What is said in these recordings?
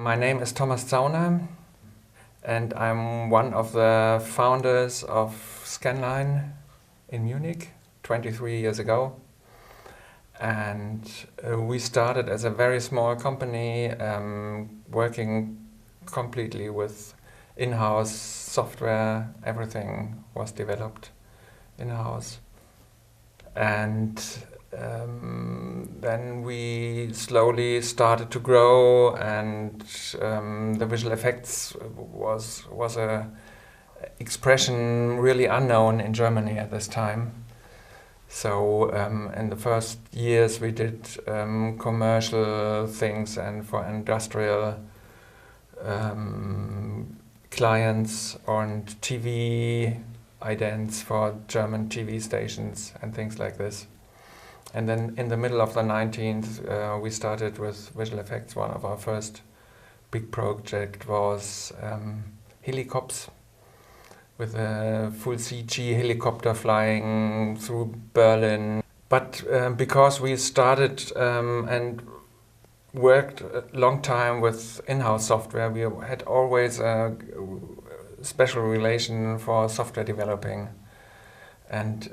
My name is Thomas Zauner and I'm one of the founders of Scanline in Munich 23 years ago. And we started as a very small company working completely with in-house software. Everything was developed in-house. And then we slowly started to grow, and the visual effects was a expression really unknown in Germany at this time. So in the first years we did commercial things and for industrial clients and TV idents for German TV stations and things like this. And then in the middle of the 19th we started with visual effects. One of our first big project was helicopters, with a full CG helicopter flying through Berlin. But because we started and worked a long time with in-house software, we had always a special relation for software developing. And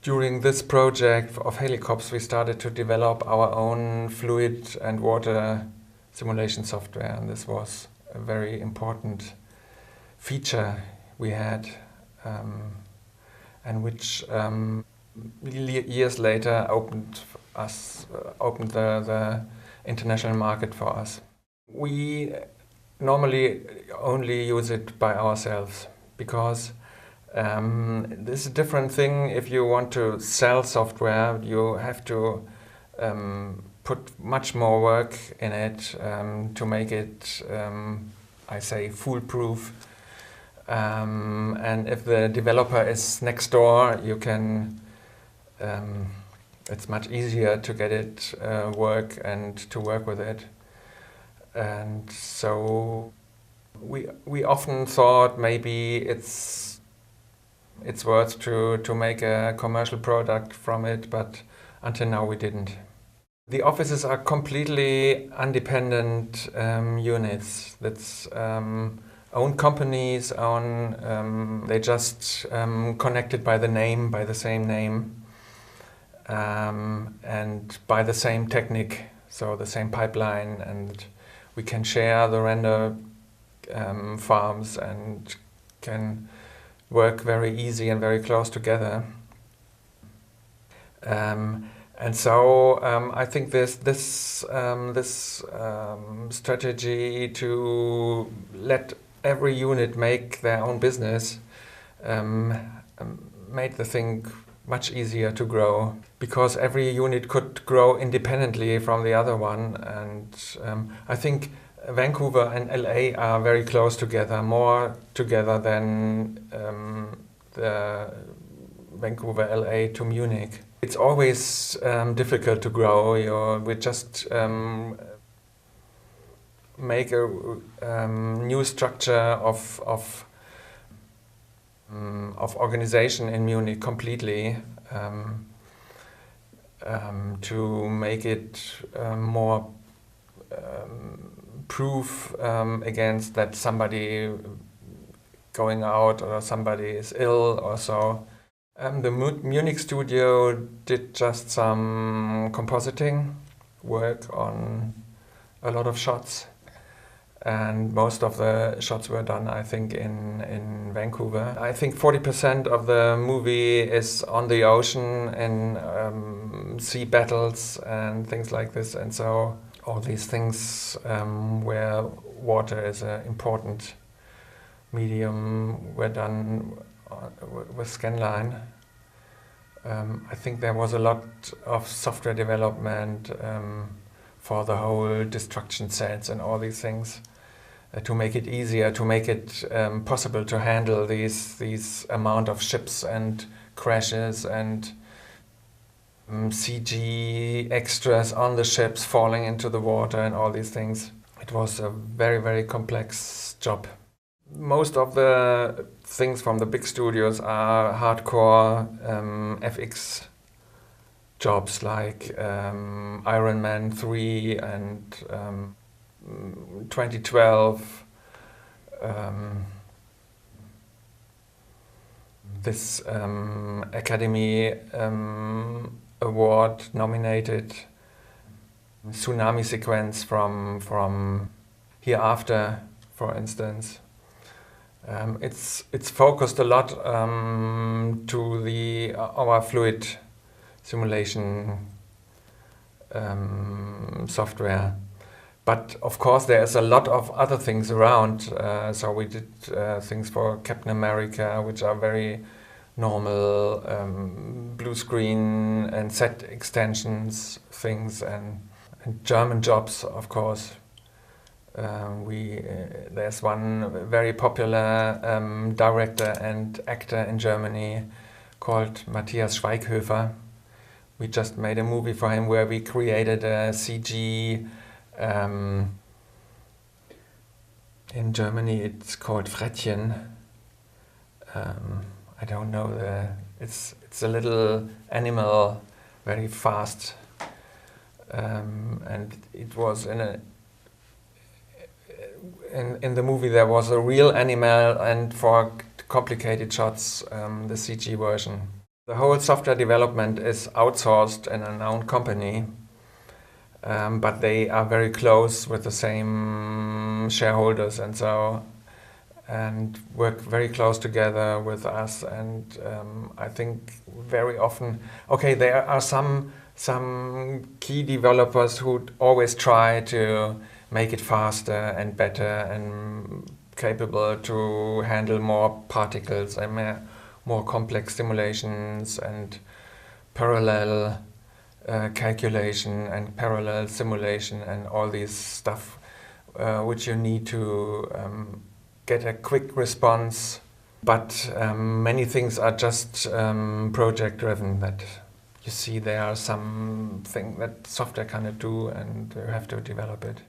during this project of helicopters, we started to develop our own fluid and water simulation software, and this was a very important feature we had, and which years later opened the international market for us. We normally only use it by ourselves because this is a different thing. If you want to sell software, you have to put much more work in it to make it, I say, foolproof. And if the developer is next door, you can. It's much easier to get it work and to work with it. And so we often thought maybe it's worth to make a commercial product from it, but until now we didn't. The offices are completely independent units. That's own companies, they just connected by the name, by the same name, and by the same technique, so the same pipeline, and we can share the render farms and can work very easy and very close together. And so I think this strategy to let every unit make their own business made the thing much easier to grow, because every unit could grow independently from the other one. And I think Vancouver and LA are very close together, more together than the Vancouver, LA to Munich. It's always difficult to grow. We just make a new structure of organization in Munich completely to make it more proof against that somebody going out or somebody is ill or so. The Munich studio did just some compositing work on a lot of shots, and most of the shots were done, I think, in Vancouver. I think 40% of the movie is on the ocean in sea battles and things like this, and so all these things where water is an important medium were done with Scanline. I think there was a lot of software development for the whole destruction sets and all these things to make it easier, to make it possible to handle these amount of ships and crashes and CG extras on the ships falling into the water and all these things. It was a very, very complex job. Most of the things from the big studios are hardcore FX jobs, like Iron Man 3 and 2012, this Academy Award nominated tsunami sequence from Hereafter, for instance. It's focused a lot to our fluid simulation software. But of course there's a lot of other things around. So we did things for Captain America, which are very normal blue screen and set extensions things, and German jobs, of course. There's one very popular director and actor in Germany called Matthias Schweighöfer. We just made a movie for him where we created a CG. In Germany it's called Frettchen. I don't know, it's a little animal, very fast. And it was in the movie there was a real animal, and for complicated shots the CG version. The whole software development is outsourced in a known company, but they are very close with the same shareholders and work very close together with us. And I think very often, okay, there are some key developers who always try to make it faster and better and capable to handle more particles and more complex simulations and parallel calculation and parallel simulation and all this stuff which you need to get a quick response. But many things are just project driven, that you see there are something that software cannot do and you have to develop it.